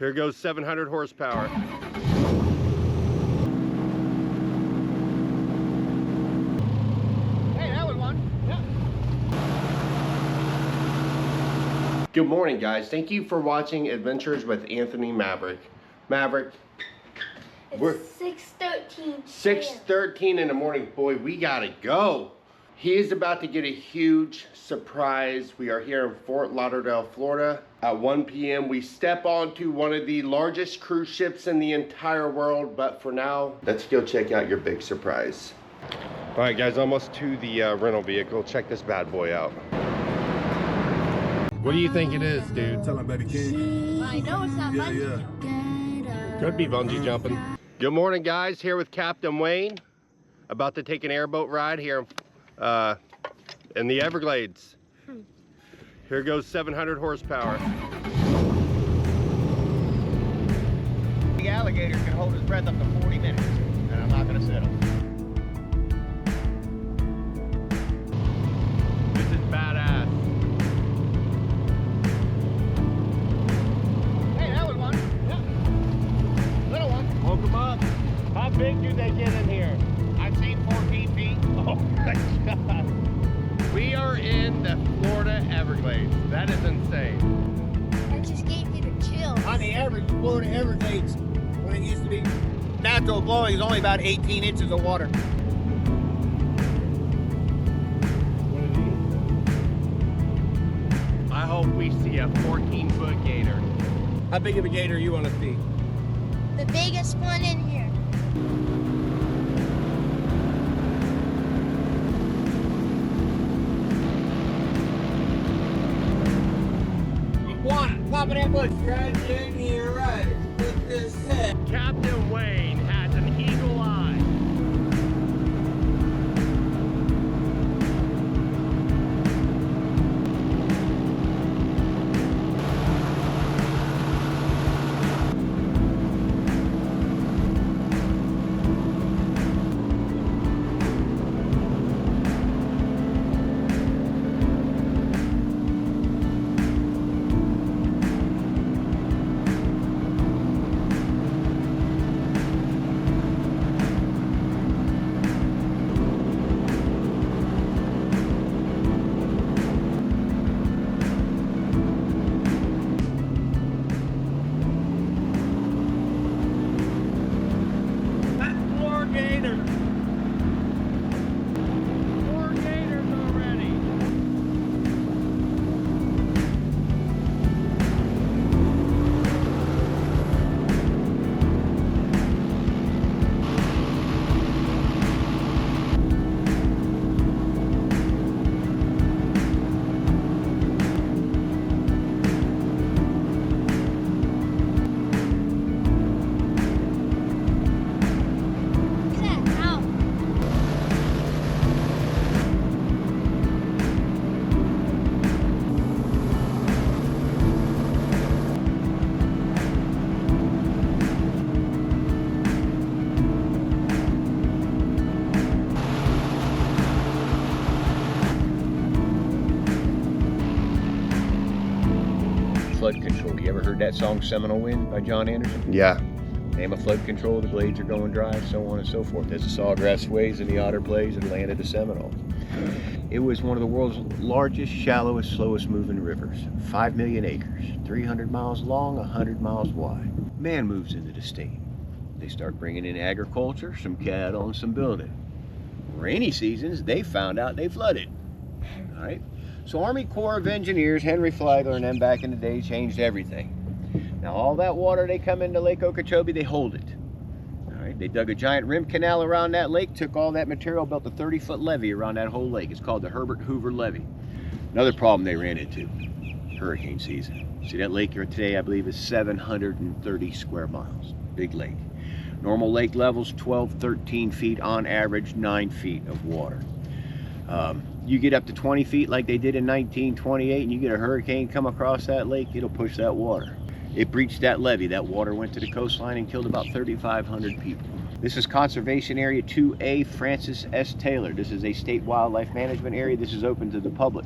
Here goes 700 horsepower. Hey, that was one. Yeah. Good morning, guys. Thank you for watching Adventures with Anthony Maverick. Maverick, we're 6:13. 6:13 in the morning. Boy, we gotta go. He is about to get a huge surprise. We are here in Fort Lauderdale, Florida. At 1 p.m. we step onto one of the largest cruise ships in the entire world. But for now, let's go check out your big surprise. All right, guys, almost to the rental vehicle. Check this bad boy out. What do you think it is, dude? Tell him, baby king. I know it's not bungee. Yeah. Could be bungee jumping. Good morning, guys. Here with Captain Wayne. About to take an airboat ride here in the Everglades. Here goes 700 horsepower. The alligator can hold his breath up to 40 minutes, and I'm not gonna settle. This is badass. Hey, that was one. Yeah. Little one. Woke them up. How big do they get in here? I've seen 14 feet. Oh my God. We are in the Florida Everglades. That is insane. I just gave you the chills. On the average, Florida Everglades, when it used to be natural blowing, is only about 18 inches of water. I hope we see a 14-foot gator. How big of a gator you want to see? The biggest one in here. Top of that bush. Right in here, right. With this head. Captain Wayne has an eagle eye. Flood control. You ever heard that song Seminole Wind by John Anderson? Yeah. Name of flood control, the glades are going dry, so on and so forth. As the sawgrass sways and the otter plays, it landed the Seminole. It was one of the world's largest, shallowest, slowest moving rivers. 5 million acres, 300 miles long, 100 miles wide. Man moves into the state. They start bringing in agriculture, some cattle, and some building. Rainy seasons, they found out they flooded. All right? So Army Corps of Engineers, Henry Flagler and them back in the day changed everything. Now all that water, they come into Lake Okeechobee, they hold it. All right, they dug a giant rim canal around that lake, took all that material, built a 30-foot levee around that whole lake. It's called the Herbert Hoover Levee. Another problem they ran into, hurricane season. See that lake here today, I believe, is 730 square miles. Big lake. Normal lake levels, 12, 13 feet, on average 9 feet of water. You get up to 20 feet like they did in 1928 and you get a hurricane come across that lake, it'll push that water. It breached that levee. That water went to the coastline and killed about 3,500 people. This is Conservation Area 2A Francis S. Taylor. This is a state wildlife management area. This is open to the public.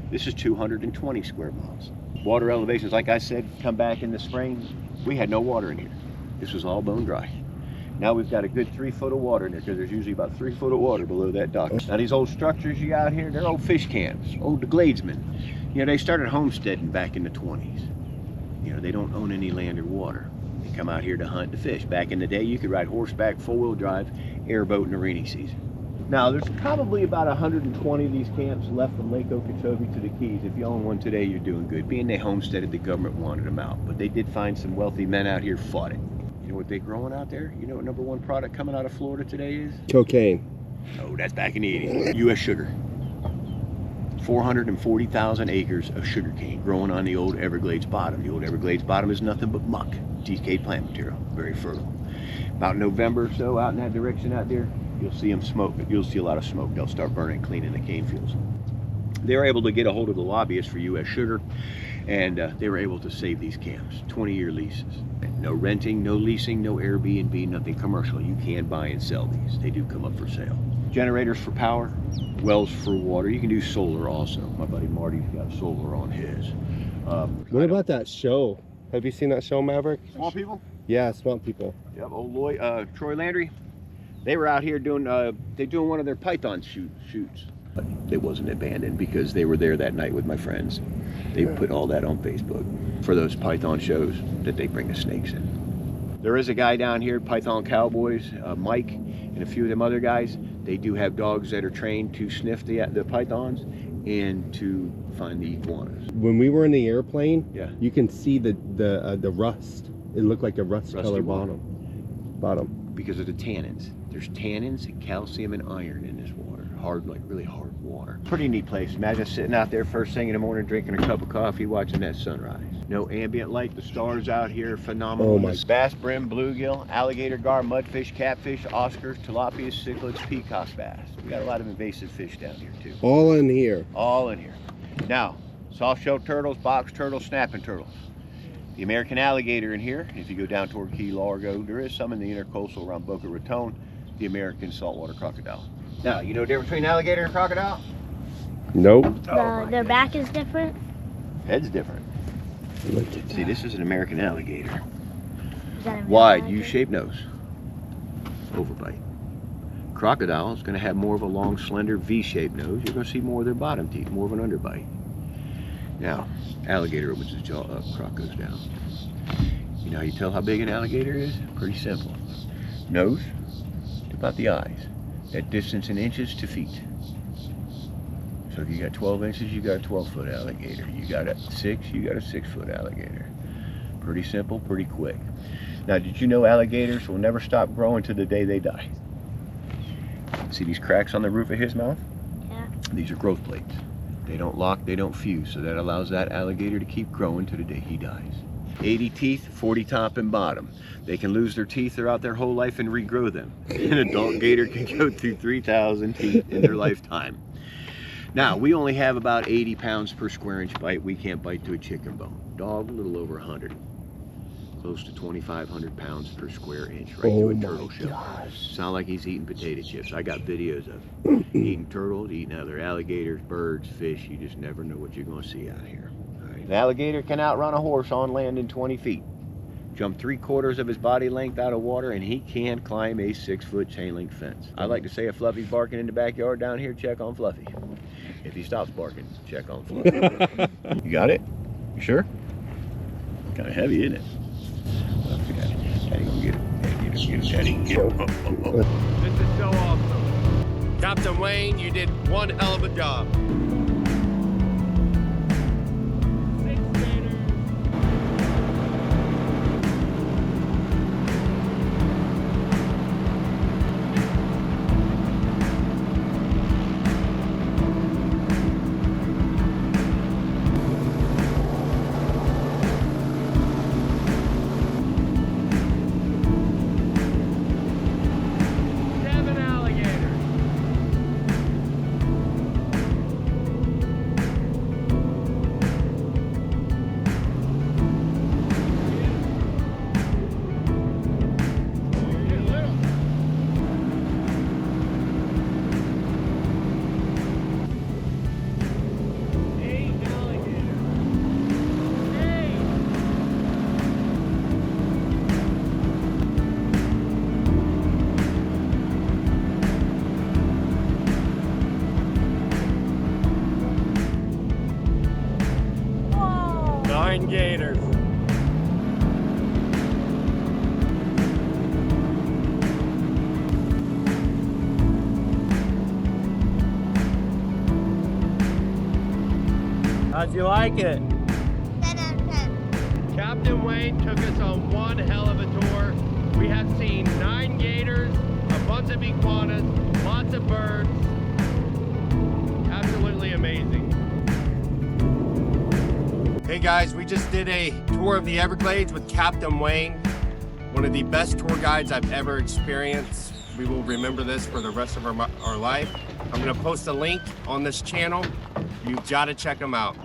This is 220 square miles. Water elevations, like I said, come back in the spring. We had no water in here. This was all bone dry. Now we've got a good 3 foot of water in there, because there's usually about 3 foot of water below that dock. Now these old structures you got here, they're old fish camps, old Gladesmen. You know, they started homesteading back in the 20s. You know, they don't own any land or water. They come out here to hunt and fish. Back in the day, you could ride horseback, four-wheel drive, airboat in the rainy season. Now, there's probably about 120 of these camps left from Lake Okeechobee to the Keys. If you own one today, you're doing good. Being they homesteaded, the government wanted them out. But they did find some wealthy men out here fought it. You know what they're growing out there? You know what #1 product coming out of Florida today is? Cocaine. No, that's back in the 80s. U.S. sugar. 440,000 acres of sugar cane growing on the old Everglades bottom. The old Everglades bottom is nothing but muck. Decayed plant material, very fertile. About November or so, out in that direction out there, you'll see them smoke. You'll see a lot of smoke. They'll start burning, cleaning the cane fields. They were able to get a hold of the lobbyists for U.S. sugar, and they were able to save these camps. 20-year leases. No renting, no leasing, no Airbnb, nothing commercial. You can buy and sell these. They do come up for sale. Generators for power, wells for water. You can do solar also. My buddy Marty's got solar on his. What about that show? Have you seen that show, Maverick? Swamp People? Yeah, Swamp People. Yep, old Lloyd, Troy Landry. They were out here doing, they're doing one of their python shoots. But it wasn't abandoned because they were there that night with my friends. They put all that on Facebook for those python shows that they bring the snakes in. There is a guy down here, Python Cowboys, Mike, and a few of them other guys. They do have dogs that are trained to sniff the pythons and to find the iguanas. When we were in the airplane, Yeah. you can see the rust. It looked like a rust Rusty color water. bottom. Because of the tannins. There's tannins, calcium, and iron in this water. Hard, like really hard water. Pretty neat place. Imagine sitting out there first thing in the morning, drinking a cup of coffee, watching that sunrise. No ambient light. The stars out here, phenomenal. Oh my. Bass, brim, bluegill, alligator gar, mudfish, catfish, oscars, tilapias, cichlids, peacock bass. We got a lot of invasive fish down here too. All in here. All in here. Now, soft-shelled turtles, box turtles, snapping turtles. The American alligator in here. If you go down toward Key Largo, there is some in the intercoastal around Boca Raton. The American saltwater crocodile. Now, you know the difference between alligator and crocodile? Nope. Their back is different. Head's different. Look at See, this is an American alligator. Is that a Wide, real U-shaped nose. Overbite. Crocodile is going to have more of a long, slender, V-shaped nose. You're going to see more of their bottom teeth, more of an underbite. Now, alligator opens his jaw up, croc goes down. You know how you tell how big an alligator is? Pretty simple. Nose to about the eyes. That distance in inches to feet. So if you got 12 inches, you got a 12-foot alligator. You got a 6, you got a 6-foot alligator. Pretty simple, pretty quick. Now, did you know alligators will never stop growing to the day they die? See these cracks on the roof of his mouth? Yeah. These are growth plates. They don't lock, they don't fuse, so that allows that alligator to keep growing to the day he dies. 80 teeth, 40 top and bottom. They can lose their teeth throughout their whole life and regrow them. An adult gator can go through 3,000 teeth in their lifetime. Now, we only have about 80 pounds per square inch bite. We can't bite to a chicken bone. Dog, a little over 100. Close to 2,500 pounds per square inch, right to a turtle shell. Sound like he's eating potato chips. I got videos of him eating turtles, eating other alligators, birds, fish. You just never know what you're going to see out here. All right. An alligator can outrun a horse on land in 20 feet. Jump 3/4 of his body length out of water, and he can climb a 6-foot chain link fence. I like to say if Fluffy's barking in the backyard down here, check on Fluffy. If he stops barking, check on Fluffy. You got it? You sure? Kind of heavy, isn't it? Daddy, go get it. Daddy, get it. Daddy, get it. This is so awesome. Captain Wayne, you did one hell of a job. How'd you like it? 10 out of 10. Captain Wayne took us on one hell of a tour. We have seen 9 gators, a bunch of iguanas, lots of birds. Absolutely amazing. Hey guys, we just did a tour of the Everglades with Captain Wayne. One of the best tour guides I've ever experienced. We will remember this for the rest of our life. I'm gonna post a link on this channel. You've gotta check him out.